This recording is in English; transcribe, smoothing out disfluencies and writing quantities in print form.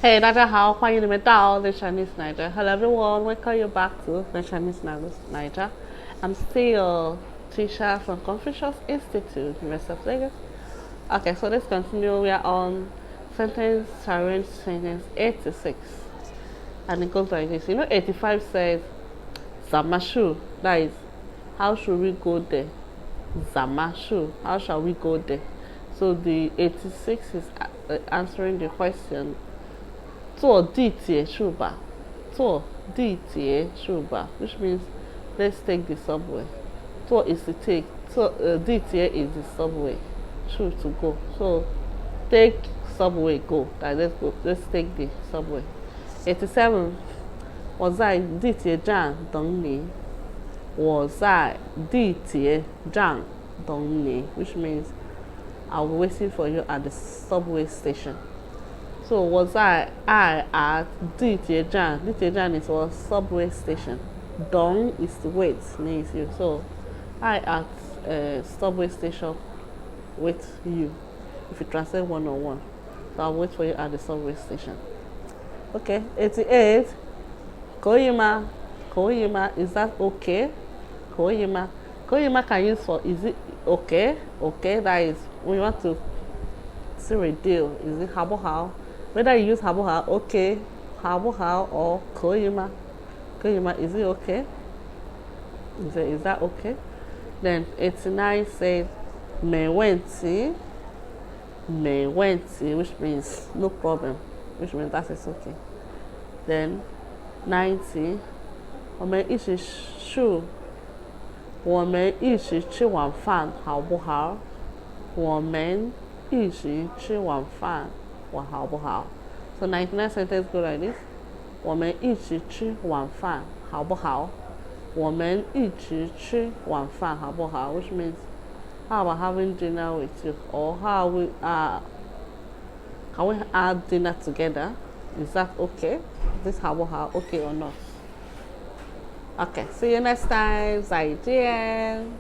嘿，大家好，欢迎你们到 The Chinese Niger. Hello everyone, welcome you back to The Chinese Niger. I'm still your teacher from Confucius Institute, University of Lagos. Okay, so let's continue. We are on sentence challenge sentence 86. And it goes like this. 85 says Zamashu. That is, how should we go there? Zamashu. How shall we go there? So the 86 is answering the question. 坐地铁去吧，坐地铁去吧 which means let's take the subway. 坐 is to take, so 地铁 is the subway. 去 to go. So take subway go. Like let's take the subway. 87. 我在地铁站等你。我在地铁站等你 which means I'll be waiting for you at the subway station. So 我在I at 地铁站，地铁站 is a subway station. Dong is to wait, means you. So I at subway station with you. If you translate one on one, so I'll wait for you at the subway station. Okay, 88. 可以吗？可以吗 is that okay? 可以吗？可以吗 can use for is it okay? Okay, that is when you want to seal a deal. Is it 好不好? Whether you use 好不好 okay, 好不好 or 可以吗？可以吗 is it okay? Is that okay? Then 89 says 没问题，没问题 which means no problem, which means that is okay. Then 90我们一起去，我们一起吃晚饭好不好？我们一起吃晚饭好不好？ So 99 sentence go like this. 我们一起吃晚饭好不好？我们一起吃晚饭好不好？ Which means how about having dinner with you, or how we can we have dinner together? Is that okay? This 好不好 okay or not? Okay, see you next time. 再见。